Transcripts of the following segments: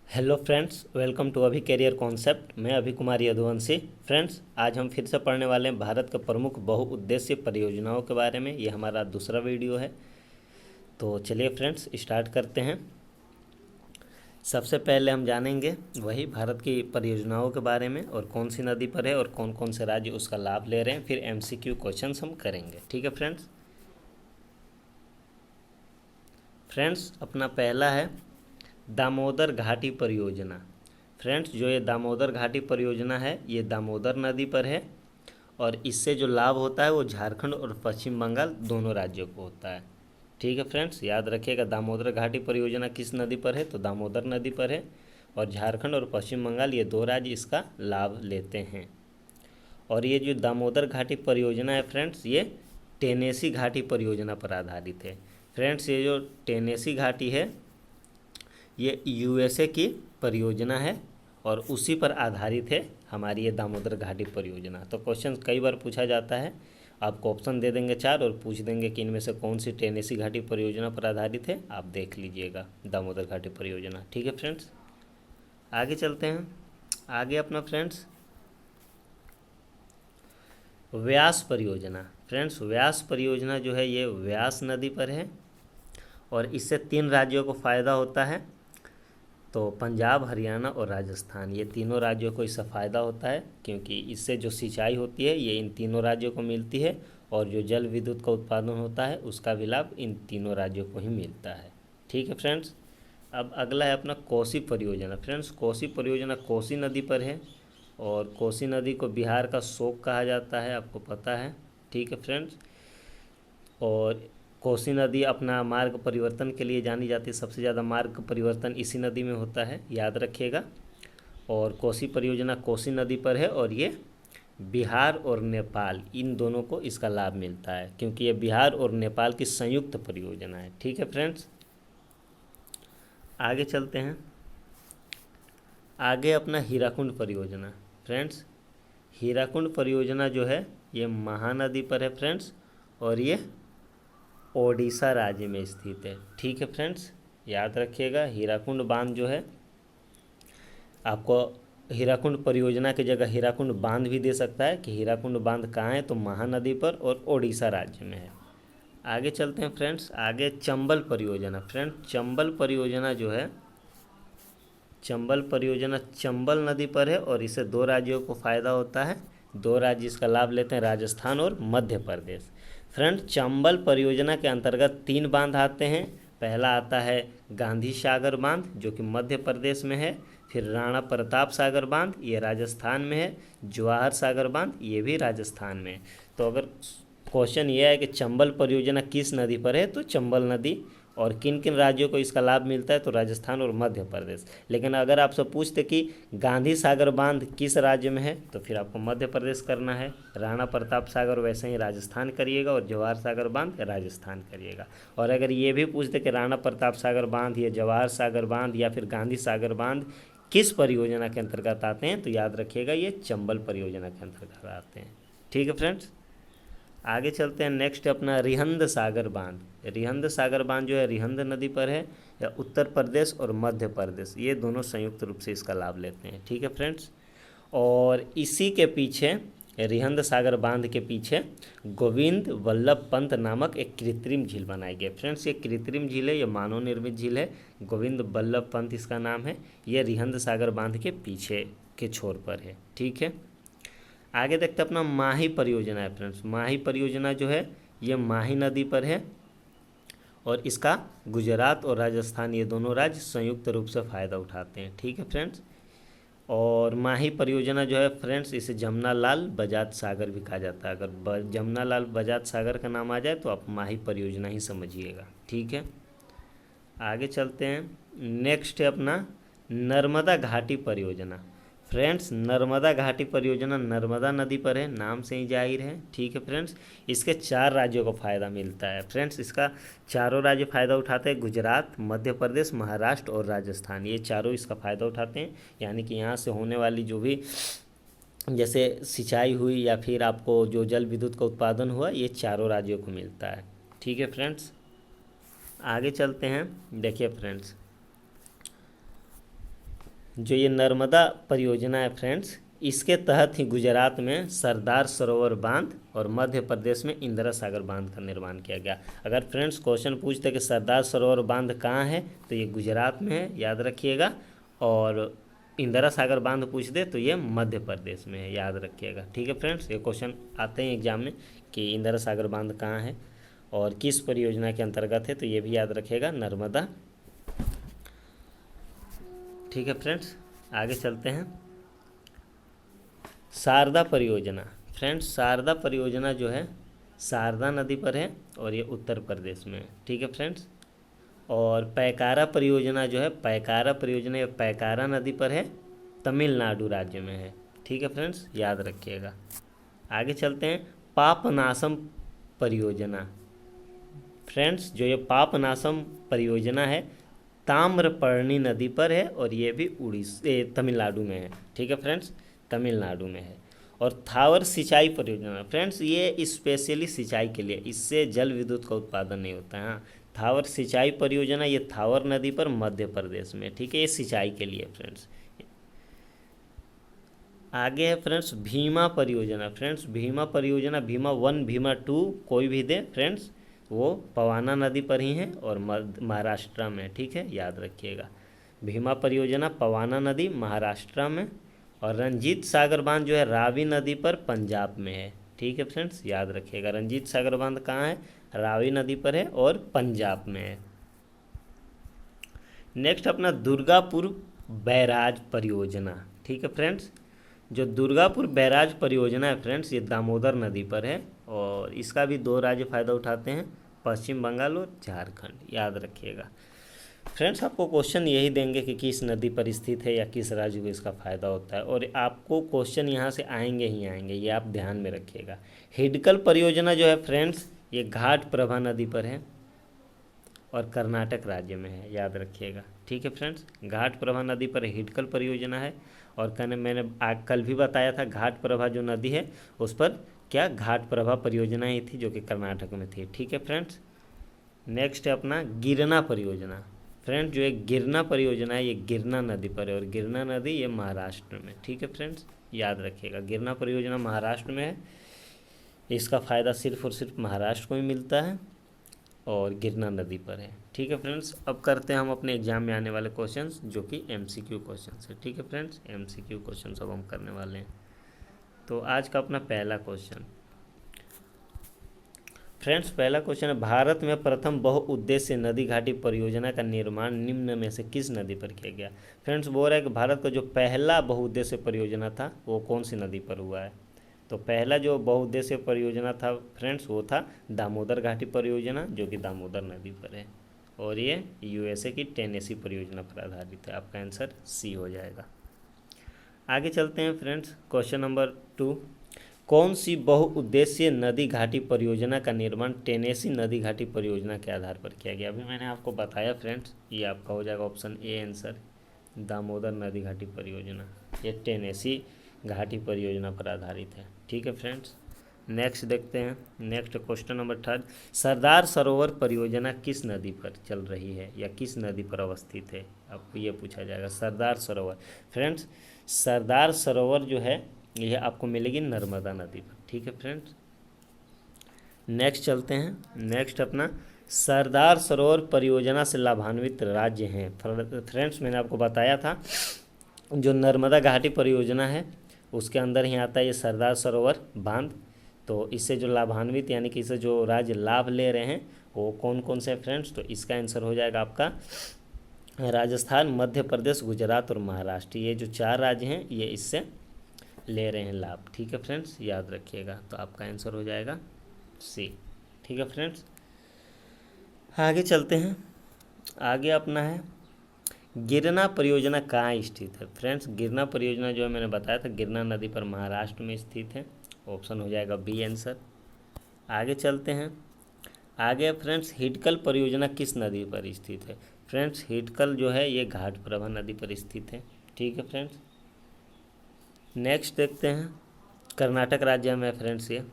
Hello friends, welcome to अभी career concept. मैं अभी कुमार यदुवंशी। फ्रेंड्स, आज हम फिर से पढ़ने वाले हैं भारत के प्रमुख बहुउद्देशीय परियोजनाओं के बारे में। ये हमारा दूसरा वीडियो है। तो चलिए फ्रेंड्स, स्टार्ट करते हैं। सबसे पहले हम जानेंगे वही भारत की परियोजनाओं के बारे में और कौन सी नदी पर है और कौन कौन से राज्य उसका लाभ ले रहे हैं। फिर MCQ क्वेश्चंस हम करेंगे। ठीक है फ्रेंड्स। अपना पहला है दामोदर घाटी परियोजना। फ्रेंड्स, जो ये दामोदर घाटी परियोजना है ये दामोदर नदी पर है और इससे जो लाभ होता है वो झारखंड और पश्चिम बंगाल दोनों राज्यों को होता है। ठीक है फ्रेंड्स, याद रखिएगा दामोदर घाटी परियोजना किस नदी पर है, तो दामोदर नदी पर है और झारखंड और पश्चिम बंगाल ये दो राज्य इसका लाभ लेते हैं। और ये जो दामोदर घाटी परियोजना है फ्रेंड्स, ये टेनेसी घाटी परियोजना पर आधारित है। फ्रेंड्स, ये जो टेनेसी घाटी है ये USA की परियोजना है और उसी पर आधारित है हमारी ये दामोदर घाटी परियोजना। तो क्वेश्चन कई बार पूछा जाता है, आपको ऑप्शन दे देंगे 4 और पूछ देंगे कि इनमें से कौन सी टेनेसी घाटी परियोजना पर आधारित है। आप देख लीजिएगा दामोदर घाटी परियोजना। ठीक है फ्रेंड्स, आगे चलते हैं। आगे अपना फ्रेंड्स व्यास परियोजना। फ्रेंड्स, व्यास परियोजना जो है ये व्यास नदी पर है और इससे 3 राज्यों को फ़ायदा होता है। तो पंजाब, हरियाणा और राजस्थान, ये तीनों राज्यों को इससे फ़ायदा होता है क्योंकि इससे जो सिंचाई होती है ये इन तीनों राज्यों को मिलती है और जो जल विद्युत का उत्पादन होता है उसका भी लाभ इन तीनों राज्यों को ही मिलता है। ठीक है फ्रेंड्स। अब अगला है अपना कोसी परियोजना। फ्रेंड्स, कोसी परियोजना कोसी नदी पर है और कोसी नदी को बिहार का शोक कहा जाता है, आपको पता है। ठीक है फ्रेंड्स। और कोसी नदी अपना मार्ग परिवर्तन के लिए जानी जाती है। सबसे ज़्यादा मार्ग परिवर्तन इसी नदी में होता है, याद रखिएगा। और कोसी परियोजना कोसी नदी पर है और ये बिहार और नेपाल इन दोनों को इसका लाभ मिलता है क्योंकि ये बिहार और नेपाल की संयुक्त परियोजना है। ठीक है फ्रेंड्स, आगे चलते हैं। आगे अपना हीराकुंड परियोजना। फ्रेंड्स, हीराकुंड परियोजना जो है ये महानदी पर है फ्रेंड्स और ये ओडिशा राज्य में स्थित है। ठीक है फ्रेंड्स, याद रखिएगा हीराकुंड बांध जो है, आपको हीराकुंड परियोजना की जगह हीराकुंड बांध भी दे सकता है कि हीराकुंड बांध कहाँ है, तो महानदी पर और ओडिशा राज्य में है। आगे चलते हैं फ्रेंड्स। आगे चंबल परियोजना। फ्रेंड्स, चंबल परियोजना जो है, चंबल परियोजना चंबल नदी पर है और इससे 2 राज्यों को फ़ायदा होता है। 2 राज्य इसका लाभ लेते हैं, राजस्थान और मध्य प्रदेश। फ्रेंड, चंबल परियोजना के अंतर्गत 3 बांध आते हैं। पहला आता है गांधी सागर बांध जो कि मध्य प्रदेश में है। फिर राणा प्रताप सागर बांध ये राजस्थान में है। जवाहर सागर बांध ये भी राजस्थान में है। तो अगर क्वेश्चन ये है कि चंबल परियोजना किस नदी पर है, तो चंबल नदी। और किन किन राज्यों को इसका लाभ मिलता है, तो राजस्थान और मध्य प्रदेश। लेकिन अगर आपसे पूछते कि गांधी सागर बांध किस राज्य में है, तो फिर आपको मध्य प्रदेश करना है। राणा प्रताप सागर वैसे ही राजस्थान करिएगा और जवाहर सागर बांध राजस्थान करिएगा। और अगर ये भी पूछते कि राणा प्रताप सागर बांध या जवाहर सागर बांध या फिर गांधी सागर बांध किस परियोजना के अंतर्गत आते हैं, तो याद रखिएगा ये चंबल परियोजना के अंतर्गत आते हैं। ठीक है फ्रेंड्स, आगे चलते हैं। नेक्स्ट अपना रिहंद सागर बांध। रिहंद सागर बांध जो है रिहंद नदी पर है या उत्तर प्रदेश और मध्य प्रदेश ये दोनों संयुक्त रूप से इसका लाभ लेते हैं। ठीक है फ्रेंड्स। और इसी के पीछे रिहंद सागर बांध के पीछे गोविंद वल्लभ पंत नामक एक कृत्रिम झील बनाई गई। फ्रेंड्स, ये कृत्रिम झील है, ये मानव निर्मित झील है। गोविंद वल्लभ पंत इसका नाम है। ये रिहंद सागर बांध के पीछे के छोर पर है। ठीक है, आगे देखते हैं अपना माही परियोजना है। फ्रेंड्स, माही परियोजना जो है ये माही नदी पर है और इसका गुजरात और राजस्थान ये दोनों राज्य संयुक्त रूप से फ़ायदा उठाते हैं। ठीक है फ्रेंड्स। और माही परियोजना जो है फ्रेंड्स, इसे जमनालाल बजाज सागर भी कहा जाता है। अगर जमनालाल बजाज सागर का नाम आ जाए तो आप माही परियोजना ही समझिएगा। ठीक है, आगे चलते हैं। नेक्स्ट है अपना नर्मदा घाटी परियोजना। फ्रेंड्स, नर्मदा घाटी परियोजना नर्मदा नदी पर है, नाम से ही जाहिर है। ठीक है फ्रेंड्स, इसके 4 राज्यों को फ़ायदा मिलता है। फ्रेंड्स, इसका चारों राज्य फ़ायदा उठाते हैं, गुजरात, मध्य प्रदेश, महाराष्ट्र और राजस्थान ये चारों इसका फ़ायदा उठाते हैं। यानी कि यहाँ से होने वाली जो भी जैसे सिंचाई हुई या फिर आपको जो जल विद्युत का उत्पादन हुआ ये चारों राज्यों को मिलता है। ठीक है फ्रेंड्स, आगे चलते हैं। देखिए फ्रेंड्स, जो ये नर्मदा परियोजना है फ्रेंड्स, इसके तहत ही गुजरात में सरदार सरोवर बांध और मध्य प्रदेश में इंदिरा सागर बांध का निर्माण किया गया। अगर फ्रेंड्स क्वेश्चन पूछते कि सरदार सरोवर बांध कहाँ है, तो ये गुजरात में है, याद रखिएगा। और इंदिरा सागर बांध पूछ दे तो ये मध्य प्रदेश में है, याद रखिएगा। ठीक है फ्रेंड्स, ये क्वेश्चन आते हैं एग्जाम में कि इंदिरा सागर बांध कहाँ है और किस परियोजना के अंतर्गत है, तो ये भी याद रखिएगा, नर्मदा। ठीक है फ्रेंड्स, आगे चलते हैं। शारदा परियोजना, फ्रेंड्स शारदा परियोजना जो है शारदा नदी पर है और ये उत्तर प्रदेश में है। ठीक है फ्रेंड्स, और पैकारा परियोजना जो है, पैकारा परियोजना ये पैकारा नदी पर है, तमिलनाडु राज्य में है। ठीक है फ्रेंड्स, याद रखिएगा। आगे चलते हैं। पापनासम परियोजना, फ्रेंड्स जो ये पापनासम परियोजना है ताम्रपर्णी नदी पर है और ये भी तमिलनाडु में है। ठीक है फ्रेंड्स, तमिलनाडु में है। और थावर सिंचाई परियोजना, फ्रेंड्स ये स्पेशली सिंचाई के लिए, इससे जल विद्युत का उत्पादन नहीं होता है। हाँ, थावर सिंचाई परियोजना ये थावर नदी पर मध्य प्रदेश में। ठीक है, ये सिंचाई के लिए फ्रेंड्स। आगे है फ्रेंड्स भीमा परियोजना। फ्रेंड्स भीमा परियोजना, भीमा 1 भीमा 2 कोई भी दे फ्रेंड्स, वो पवाना नदी पर ही है और महाराष्ट्र में। ठीक है, याद रखिएगा। भीमा परियोजना पवाना नदी महाराष्ट्र में, और रंजीत सागर बांध जो है रावी नदी पर पंजाब में है। ठीक है फ्रेंड्स, याद रखिएगा। रंजीत सागर बांध कहाँ है, रावी नदी पर है और पंजाब में है। नेक्स्ट अपना दुर्गापुर बैराज परियोजना। ठीक है फ्रेंड्स, जो दुर्गापुर बैराज परियोजना है फ्रेंड्स, ये दामोदर नदी पर है और इसका भी 2 राज्य फ़ायदा उठाते हैं, पश्चिम बंगाल और झारखंड, याद रखिएगा। फ्रेंड्स आपको क्वेश्चन यही देंगे कि किस नदी पर स्थित है या किस राज्य को इसका फ़ायदा होता है, और आपको क्वेश्चन यहाँ से आएंगे ही आएंगे, ये आप ध्यान में रखिएगा। हिडकल परियोजना जो है फ्रेंड्स, ये घाट प्रभा नदी पर है और कर्नाटक राज्य में है, याद रखिएगा। ठीक है फ्रेंड्स, घाट प्रभा नदी पर हिडकल परियोजना है। और मैंने कल भी बताया था, घाट प्रभा जो नदी है उस पर क्या घाट प्रभा परियोजना ही थी जो कि कर्नाटक में थी। ठीक है फ्रेंड्स, नेक्स्ट है अपना गिरना परियोजना। फ्रेंड्स जो एक गिरना परियोजना है ये गिरना नदी पर है और गिरना नदी ये महाराष्ट्र में। ठीक है फ्रेंड्स, याद रखिएगा। गिरना परियोजना महाराष्ट्र में है, इसका फ़ायदा सिर्फ और सिर्फ महाराष्ट्र को ही मिलता है और गिरना नदी पर है। ठीक है फ्रेंड्स, अब करते हैं हम अपने एग्जाम में आने वाले क्वेश्चंस जो कि MCQ क्वेश्चंस है। ठीक है फ्रेंड्स, MCQ क्वेश्चंस अब हम करने वाले हैं। तो आज का अपना पहला क्वेश्चन फ्रेंड्स, पहला क्वेश्चन है, भारत में प्रथम बहुउद्देश्य नदी घाटी परियोजना का निर्माण निम्न में से किस नदी पर किया गया। फ्रेंड्स बोल रहा है कि भारत का जो पहला बहुउद्देश्य परियोजना था वो कौन सी नदी पर हुआ है। तो पहला जो बहुउद्देश्य परियोजना था फ्रेंड्स वो था दामोदर घाटी परियोजना जो कि दामोदर नदी पर है, और ये USA की टेनेसी परियोजना पर आधारित है। आपका आंसर C हो जाएगा। आगे चलते हैं फ्रेंड्स, क्वेश्चन नंबर 2, कौन सी बहुउद्देशीय नदी घाटी परियोजना का निर्माण टेनेसी नदी घाटी परियोजना के आधार पर किया गया। अभी मैंने आपको बताया फ्रेंड्स, ये आपका हो जाएगा ऑप्शन A आंसर, दामोदर नदी घाटी परियोजना, ये टेनेसी घाटी परियोजना पर आधारित है। ठीक है फ्रेंड्स, नेक्स्ट देखते हैं। Next question number 3, Sardar Sarovar परियोजना किस नदी पर चल रही है या किस नदी पर अवस्थित है, आपको ये पूछा जाएगा। सरदार सरोवर, फ्रेंड्स सरदार सरोवर जो है यह आपको मिलेगी नर्मदा नदी पर। ठीक है फ्रेंड्स, नेक्स्ट चलते हैं। नेक्स्ट अपना सरदार सरोवर परियोजना से लाभान्वित राज्य हैं। फ्रेंड्स मैंने आपको बताया था जो नर्मदा घाटी परियोजना है उसके अंदर ही आता है ये सरदार सरोवर बांध। तो इससे जो लाभान्वित यानी कि इससे जो राज्य लाभ ले रहे हैं वो कौन कौन से फ्रेंड्स, तो इसका आंसर हो जाएगा आपका राजस्थान, मध्य प्रदेश, गुजरात और महाराष्ट्र। ये जो 4 राज्य हैं ये इससे ले रहे हैं लाभ। ठीक है फ्रेंड्स, याद रखिएगा। तो आपका आंसर हो जाएगा C। ठीक है फ्रेंड्स, आगे चलते हैं। आगे अपना है गिरना परियोजना कहाँ स्थित है। फ्रेंड्स गिरना परियोजना जो है मैंने बताया था गिरना नदी पर महाराष्ट्र में स्थित है, ऑप्शन हो जाएगा B आंसर। आगे चलते हैं। आगे फ्रेंड्स हिडकल परियोजना किस नदी पर स्थित है। फ्रेंड्स हिडकल जो है ये घाट प्रभा नदी पर स्थित है। ठीक है फ्रेंड्स, नेक्स्ट देखते हैं। कर्नाटक राज्य में फ्रेंड्स ये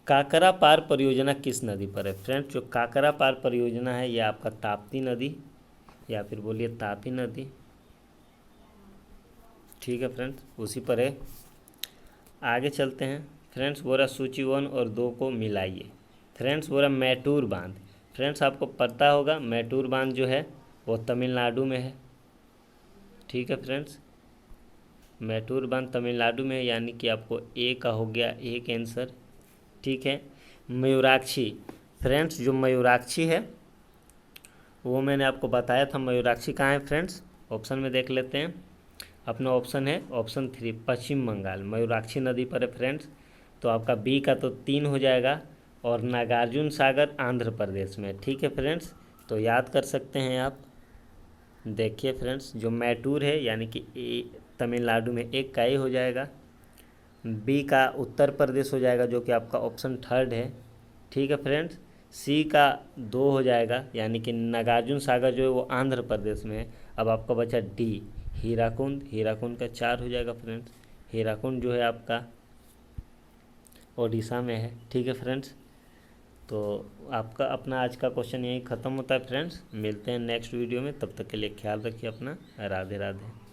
काकरा पार परियोजना किस नदी पर है। फ्रेंड्स जो काकरा पार परियोजना है ये आपका ताप्ती नदी या फिर बोलिए तापी नदी ठीक है फ्रेंड्स, उसी पर है। आगे चलते हैं फ्रेंड्स, बोला सूची 1 और 2 को मिलाइए। फ्रेंड्स बोला मैटूर बांध। फ्रेंड्स आपको पता होगा मैटूर बांध जो है वो तमिलनाडु में है। ठीक है फ्रेंड्स, मैटूर बांध तमिलनाडु में है, यानी कि आपको ए का हो गया एक आंसर। ठीक है, मयूराक्षी। फ्रेंड्स जो मयूराक्षी है वो मैंने आपको बताया था, मयूराक्षी कहाँ है फ्रेंड्स, ऑप्शन में देख लेते हैं। अपना ऑप्शन है ऑप्शन 3, पश्चिम बंगाल, मयूराक्षी नदी पर है फ्रेंड्स। तो आपका बी का तो 3 हो जाएगा, और नागार्जुन सागर आंध्र प्रदेश में। ठीक है फ्रेंड्स, तो याद कर सकते हैं आप। देखिए फ्रेंड्स, जो मैटूर है यानी कि ए तमिलनाडु में, एक का ए हो जाएगा। बी का उत्तर प्रदेश हो जाएगा, जो कि आपका ऑप्शन 3 है। ठीक है फ्रेंड्स, सी का 2 हो जाएगा, यानी कि नागार्जुन सागर जो है वो आंध्र प्रदेश में है। अब आपका बचा डी, हीराकुंड। हीराकुंड का 4 हो जाएगा फ्रेंड्स। हीराकुंड जो है आपका ओडिशा में है। ठीक है फ्रेंड्स, तो आपका अपना आज का क्वेश्चन यही ख़त्म होता है फ्रेंड्स। मिलते हैं नेक्स्ट वीडियो में, तब तक के लिए ख्याल रखिए अपना। राधे राधे।